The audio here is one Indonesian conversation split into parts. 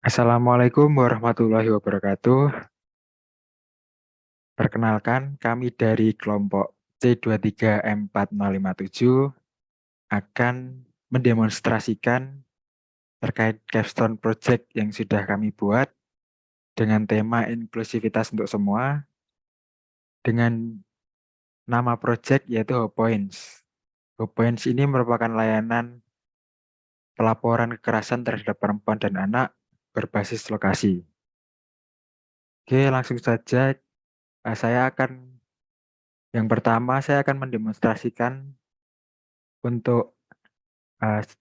Assalamualaikum warahmatullahi wabarakatuh. Perkenalkan, kami dari kelompok C23M4057 akan mendemonstrasikan terkait capstone project yang sudah kami buat dengan tema inklusivitas untuk semua dengan nama project yaitu HoPoints. HoPoints ini merupakan layanan pelaporan kekerasan terhadap perempuan dan anak berbasis lokasi. Oke, langsung saja yang pertama saya akan mendemonstrasikan untuk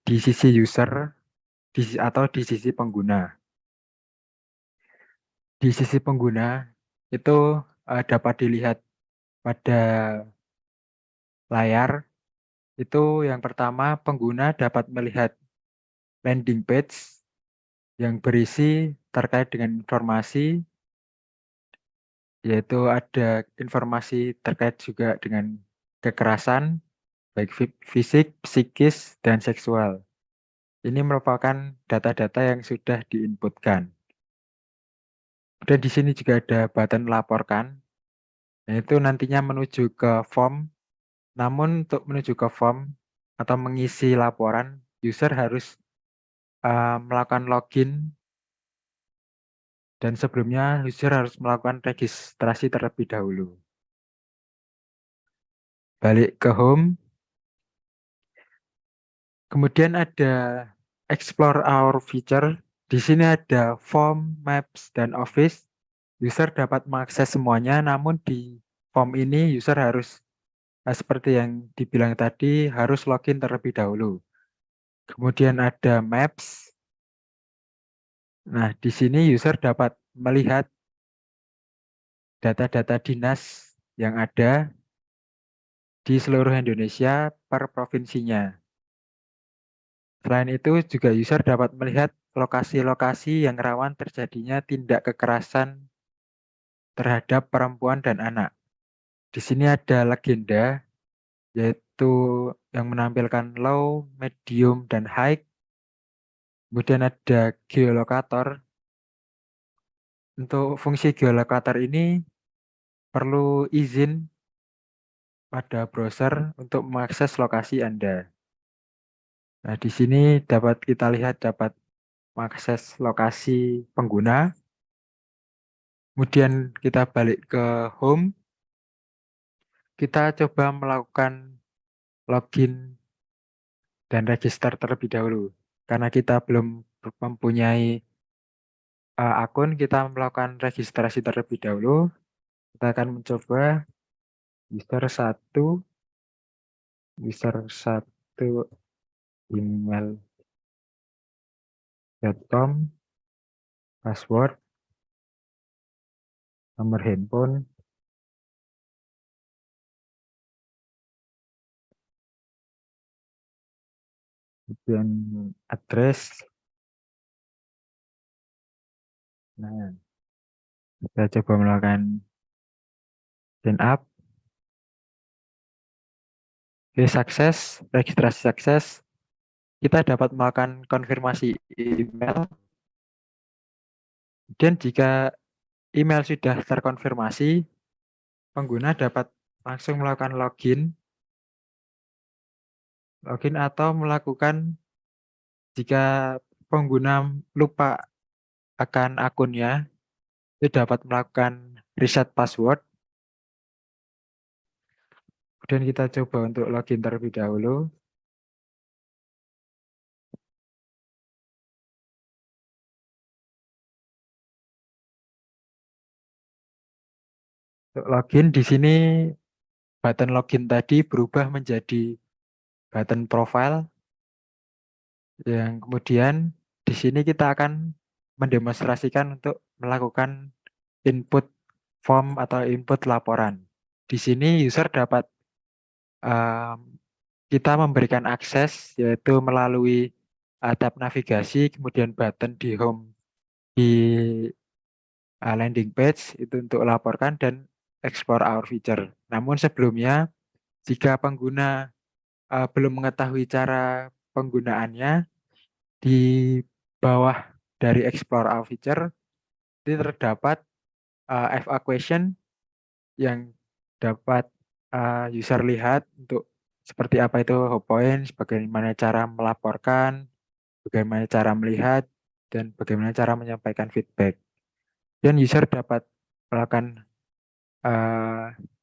di sisi user atau di sisi pengguna. Di sisi pengguna itu dapat dilihat pada layar. Itu yang pertama, pengguna dapat melihat landing page yang berisi terkait dengan informasi, yaitu ada informasi terkait juga dengan kekerasan, baik fisik, psikis, dan seksual. Ini merupakan data-data yang sudah diinputkan. Dan di sini juga ada button laporkan, yaitu nantinya menuju ke form. Namun untuk menuju ke form atau mengisi laporan, user harus melakukan login dan sebelumnya user harus melakukan registrasi terlebih dahulu. Balik ke home. Kemudian ada explore our feature. Di sini ada form, maps, dan office. User dapat mengakses semuanya, namun di form ini user harus seperti yang dibilang tadi, harus login terlebih dahulu. Kemudian ada maps. Nah, di sini user dapat melihat data-data dinas yang ada di seluruh Indonesia per provinsinya. Selain itu, juga user dapat melihat lokasi-lokasi yang rawan terjadinya tindak kekerasan terhadap perempuan dan anak. Di sini ada legenda, yaitu yang menampilkan low, medium, dan high. Kemudian ada geolokator. Untuk fungsi geolokator ini perlu izin pada browser untuk mengakses lokasi Anda. Nah, di sini dapat kita lihat dapat mengakses lokasi pengguna. Kemudian kita balik ke home. Kita coba melakukan login dan register terlebih dahulu. Karena kita belum mempunyai akun, kita melakukan registrasi terlebih dahulu. Kita akan mencoba user 1 email.com, password, nomor handphone, kemudian address. Nah, kita coba melakukan sign up. Oke, sukses, registrasi sukses. Kita dapat melakukan konfirmasi email. Dan jika email sudah terkonfirmasi, pengguna dapat langsung melakukan login atau melakukan jika pengguna lupa akan akunnya, itu dapat melakukan reset password. Kemudian kita coba untuk login terlebih dahulu. Untuk login di sini button login tadi berubah menjadi button profile. Yang kemudian di sini kita akan mendemonstrasikan untuk melakukan input form atau input laporan. Di sini user dapat kita memberikan akses yaitu melalui tab navigasi, kemudian button di home di landing page itu untuk laporkan dan explore our feature. Namun sebelumnya jika pengguna belum mengetahui cara penggunaannya, di bawah dari Explore All Feature, ini terdapat FA question yang dapat user lihat untuk seperti apa itu Hope Points, bagaimana cara melaporkan, bagaimana cara melihat, dan bagaimana cara menyampaikan feedback. Dan user dapat melakukan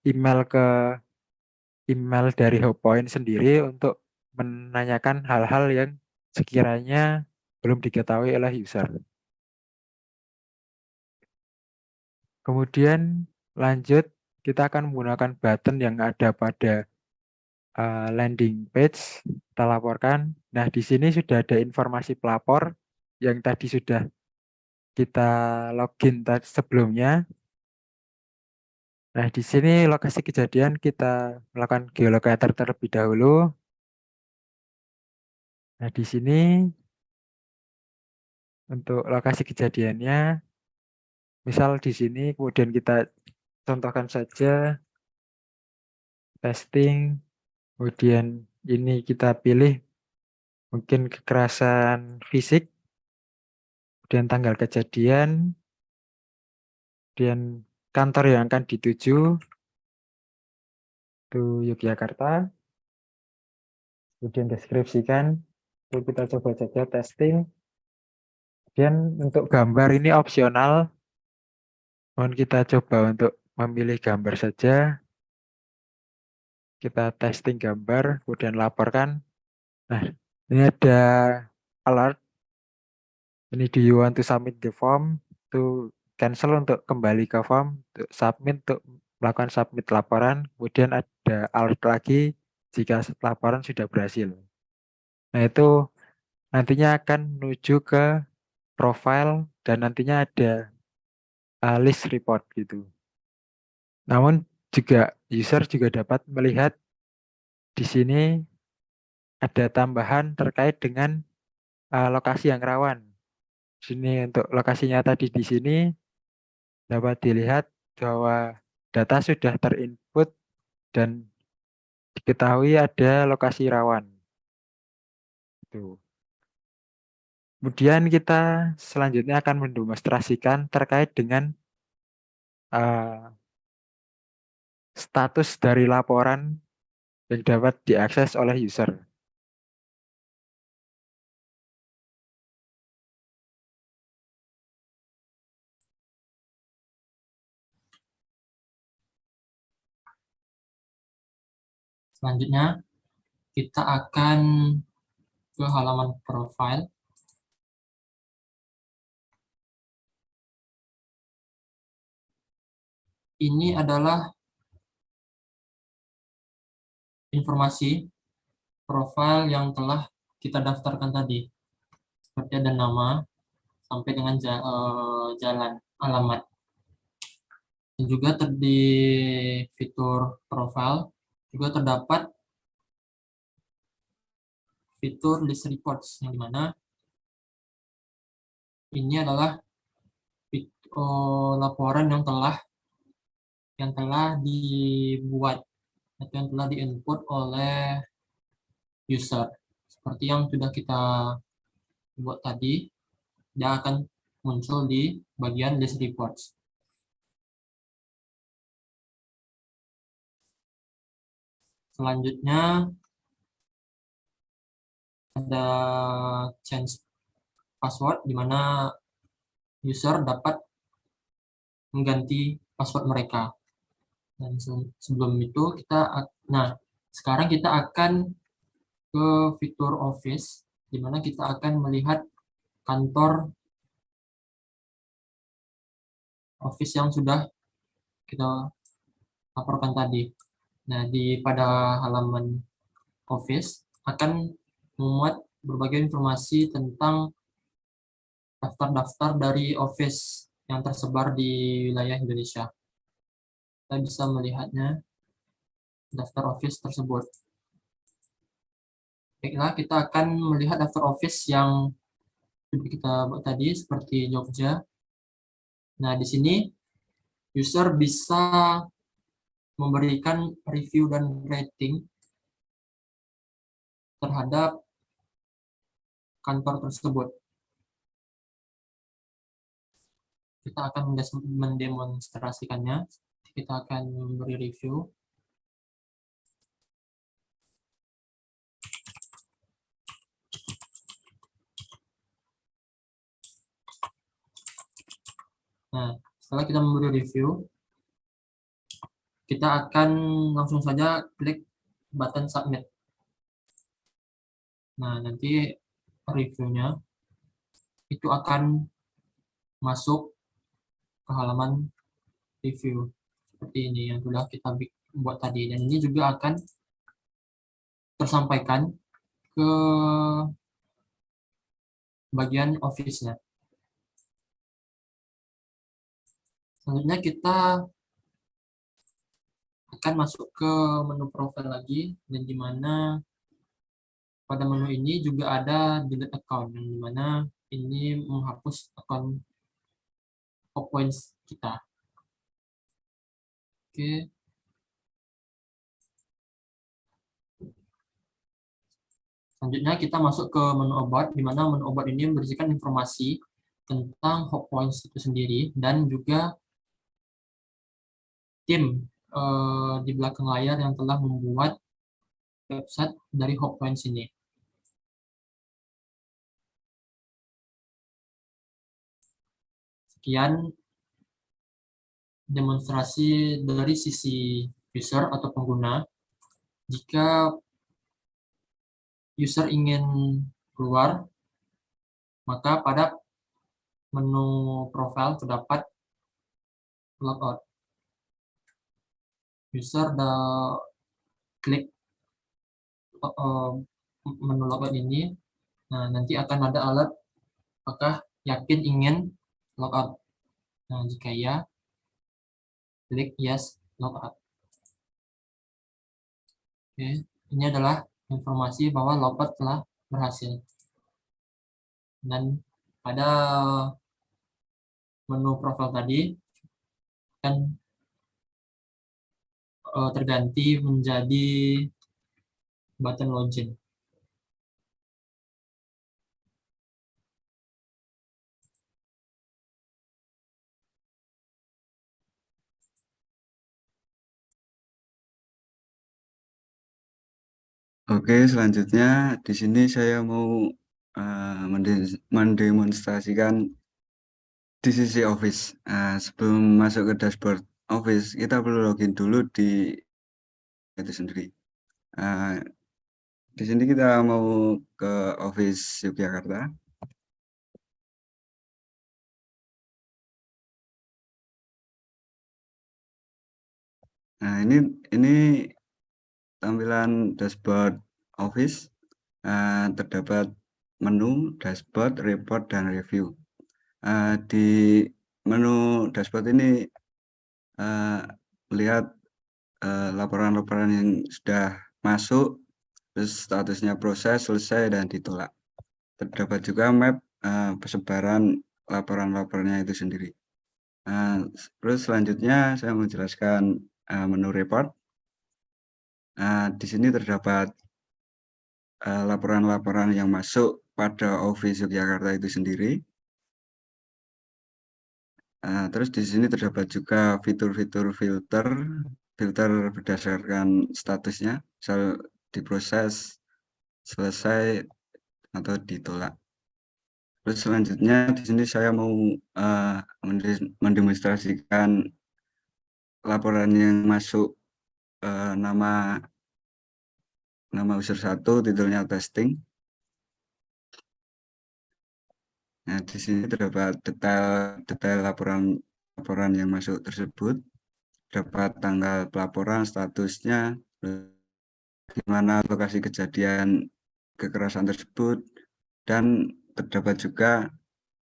email dari Hope Point sendiri untuk menanyakan hal-hal yang sekiranya belum diketahui oleh user. Kemudian lanjut, kita akan menggunakan button yang ada pada landing page, kita laporkan. Nah, di sini sudah ada informasi pelapor yang tadi sudah kita login sebelumnya. Nah, di sini lokasi kejadian kita melakukan geolocator terlebih dahulu. Nah, di sini untuk lokasi kejadiannya, misal di sini, kemudian kita contohkan saja testing, kemudian ini kita pilih mungkin kekerasan fisik, kemudian tanggal kejadian, kemudian kantor yang akan dituju, itu Yogyakarta, kemudian deskripsikan, itu kita coba saja testing, kemudian untuk gambar ini opsional, mohon kita coba untuk memilih gambar saja, kita testing gambar, kemudian laporkan. Nah, ini ada alert, ini do you want to submit the form, to cancel untuk kembali ke form, untuk submit untuk melakukan submit laporan, kemudian ada alert lagi jika laporan sudah berhasil. Nah, itu nantinya akan menuju ke profile dan nantinya ada list report gitu. Namun juga user juga dapat melihat di sini ada tambahan terkait dengan lokasi yang rawan. Sini untuk lokasinya tadi di sini dapat dilihat bahwa data sudah terinput dan diketahui ada lokasi rawan. Tuh. Kemudian kita selanjutnya akan mendemonstrasikan terkait dengan status dari laporan yang dapat diakses oleh user. Selanjutnya, kita akan ke halaman profile. Ini adalah informasi profil yang telah kita daftarkan tadi. Seperti ada nama, sampai dengan jalan, alamat. Dan juga di fitur profile juga terdapat fitur list reports, yang dimana ini adalah laporan yang telah dibuat atau yang telah diinput oleh user. Seperti yang sudah kita buat tadi, dia akan muncul di bagian list reports. Selanjutnya ada change password, di mana user dapat mengganti password mereka. Dan sebelum itu sekarang kita akan ke fitur Office, di mana kita akan melihat kantor Office yang sudah kita laporkan tadi. Nah, pada halaman Office akan memuat berbagai informasi tentang daftar-daftar dari Office yang tersebar di wilayah Indonesia. Kita bisa melihatnya, daftar Office tersebut. Baiklah, kita akan melihat daftar Office yang sudah kita buat tadi, seperti Jogja. Nah, di sini user bisa memberikan review dan rating terhadap kantor tersebut. kita akan mendemonstrasikannya. Kita akan memberi review. Nah, setelah kita memberi review, kita akan langsung saja klik button submit. Nah, nanti reviewnya itu akan masuk ke halaman review seperti ini yang sudah kita buat tadi, dan ini juga akan tersampaikan ke bagian Office-nya. Selanjutnya kita akan masuk ke menu profile lagi, dan di mana pada menu ini juga ada delete account, yang dimana ini menghapus akun PowerPoint kita. Oke. Selanjutnya kita masuk ke menu about, di mana menu about ini berisikan informasi tentang Hotpoints itu sendiri, dan juga tim di belakang layar yang telah membuat website dari Hotpoints ini. Sekian demonstrasi dari sisi user atau pengguna. Jika user ingin keluar, maka pada menu profile terdapat logout. User klik menu logout ini, nah nanti akan ada alert apakah yakin ingin logout. Nah, jika ya, klik yes logout. Oke, ini adalah informasi bahwa logout telah berhasil. Dan pada menu profile tadi akan terganti menjadi button login. Oke, selanjutnya di sini saya mau mendemonstrasikan di sisi Office. Sebelum masuk ke dashboard Office, kita perlu login dulu di itu sendiri. Di sini kita mau ke Office Yogyakarta. Nah, ini tampilan dashboard Office. Terdapat menu, dashboard, report, dan review. Di menu dashboard ini melihat laporan-laporan yang sudah masuk, terus statusnya proses, selesai, dan ditolak. Terdapat juga map persebaran laporan-laporannya itu sendiri. Terus selanjutnya saya menjelaskan menu report. Di sini terdapat laporan-laporan yang masuk pada Office Yogyakarta itu sendiri. Terus di sini terdapat juga fitur-fitur filter berdasarkan statusnya, misal diproses, selesai, atau ditolak. Terus selanjutnya di sini saya mau mendemonstrasikan laporan yang masuk nama user 1, titelnya testing. Nah, di sini terdapat detail laporan yang masuk tersebut, dapat tanggal pelaporan, statusnya, di mana lokasi kejadian kekerasan tersebut, dan terdapat juga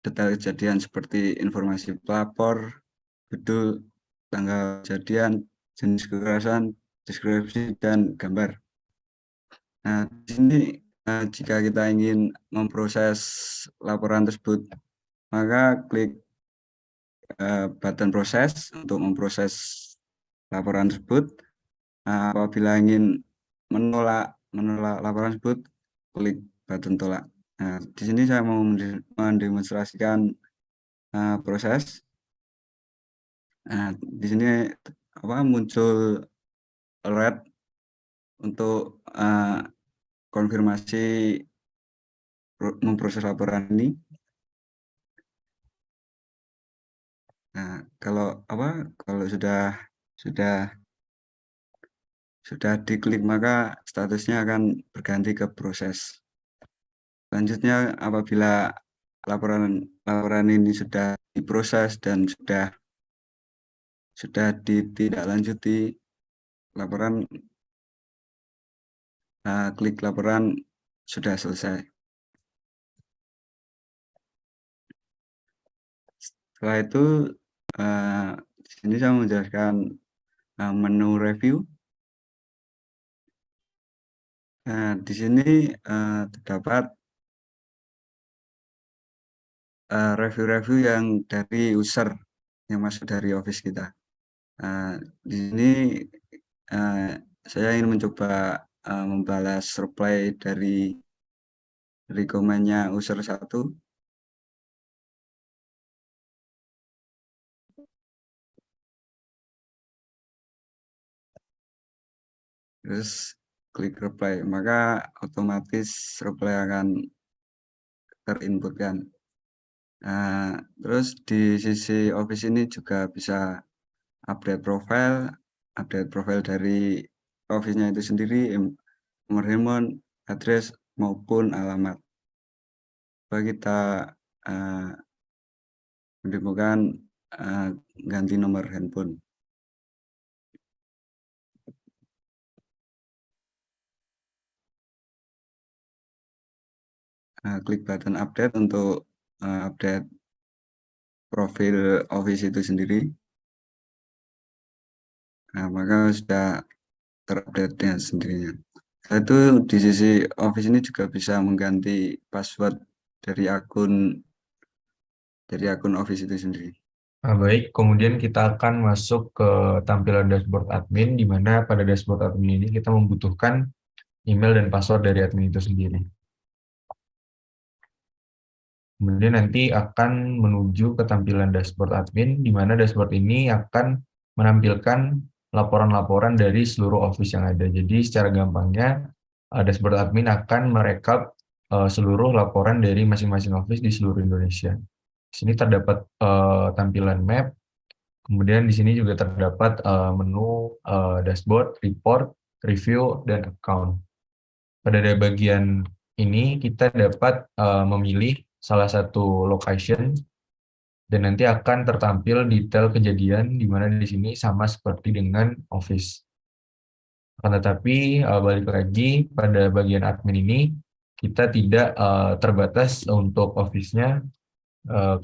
detail kejadian seperti informasi pelapor, judul, tanggal kejadian, jenis kekerasan, deskripsi, dan gambar. Nah, di sini jika kita ingin memproses laporan tersebut, maka klik button proses untuk memproses laporan tersebut. Apabila ingin menolak laporan tersebut, klik button tolak. Nah, di sini saya mau mendemonstrasikan proses. Nah, di sini muncul red untuk konfirmasi memproses laporan ini. Nah, kalau sudah diklik maka statusnya akan berganti ke proses. Selanjutnya apabila laporan ini sudah diproses dan sudah ditindaklanjuti, klik laporan sudah selesai. Setelah itu di sini saya menjelaskan menu review. Di sini terdapat review-review yang dari user yang masuk dari Office kita. Di sini saya ingin mencoba membalas reply dari komennya user 1. Terus klik reply, maka otomatis reply akan terinputkan. Terus di sisi Office ini juga bisa update profile dari Office-nya itu sendiri, nomor handphone, address, maupun alamat. Coba kita menemukan ganti nomor handphone. Klik button update untuk update profil Office itu sendiri. Maka sudah terupdate dengan sendirinya. Setelah itu di sisi Office ini juga bisa mengganti password dari akun Office itu sendiri. Baik, kemudian kita akan masuk ke tampilan dashboard admin, di mana pada dashboard admin ini kita membutuhkan email dan password dari admin itu sendiri. Kemudian nanti akan menuju ke tampilan dashboard admin, di mana dashboard ini akan menampilkan laporan-laporan dari seluruh Office yang ada. Jadi secara gampangnya, dashboard admin akan merekap seluruh laporan dari masing-masing Office di seluruh Indonesia. Di sini terdapat tampilan map, kemudian di sini juga terdapat menu dashboard, report, review, dan account. Pada bagian ini kita dapat memilih salah satu location, dan nanti akan tertampil detail kejadian, di mana di sini sama seperti dengan Office. Akan tetapi balik lagi pada bagian admin ini, kita tidak terbatas untuk Office-nya,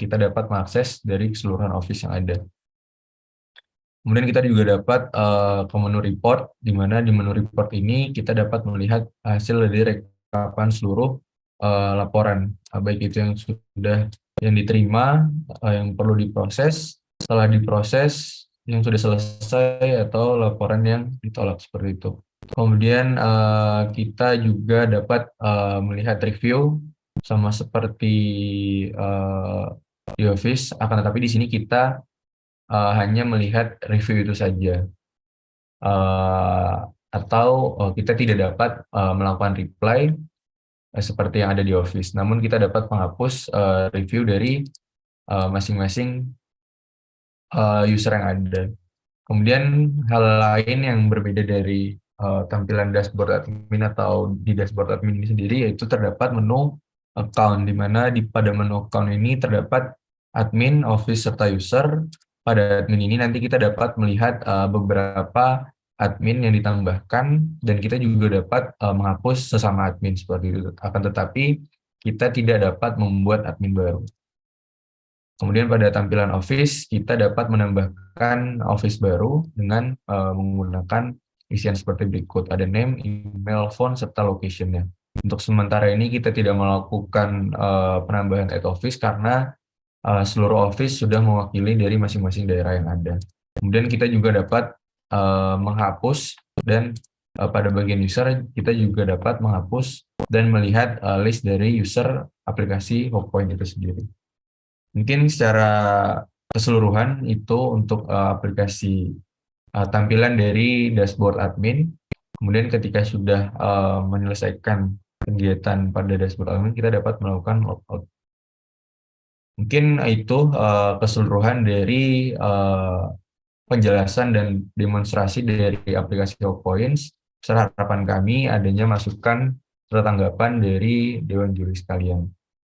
kita dapat mengakses dari keseluruhan Office yang ada. Kemudian kita juga dapat ke menu report, di mana di menu report ini kita dapat melihat hasil dari rekapan seluruh laporan, baik itu yang sudah diterima, yang perlu diproses, setelah diproses, yang sudah selesai, atau laporan yang ditolak, seperti itu. Kemudian kita juga dapat melihat review, sama seperti di Office, akan tetapi di sini kita hanya melihat review itu saja. Atau kita tidak dapat melakukan reply seperti yang ada di Office. Namun kita dapat menghapus review dari masing-masing user yang ada. Kemudian hal lain yang berbeda dari tampilan dashboard admin atau di dashboard admin ini sendiri, yaitu terdapat menu account, di mana pada menu account ini terdapat admin, Office, serta user. Pada admin ini nanti kita dapat melihat beberapa admin yang ditambahkan, dan kita juga dapat menghapus sesama admin seperti itu. Akan tetapi kita tidak dapat membuat admin baru. Kemudian pada tampilan Office, kita dapat menambahkan Office baru dengan menggunakan isian seperti berikut. Ada name, email, phone, serta location-nya. Untuk sementara ini kita tidak melakukan penambahan add Office karena seluruh Office sudah mewakili dari masing-masing daerah yang ada. Kemudian kita juga dapat menghapus, dan pada bagian user kita juga dapat menghapus dan melihat list dari user aplikasi Hotpoint itu sendiri. Mungkin secara keseluruhan itu untuk aplikasi tampilan dari dashboard admin. Kemudian ketika sudah menyelesaikan kegiatan pada dashboard admin, kita dapat melakukan logout. Mungkin itu keseluruhan dari penjelasan dan demonstrasi dari aplikasi Hawkpoints. Harapan kami adanya masukan serta tanggapan dari Dewan Juri sekalian.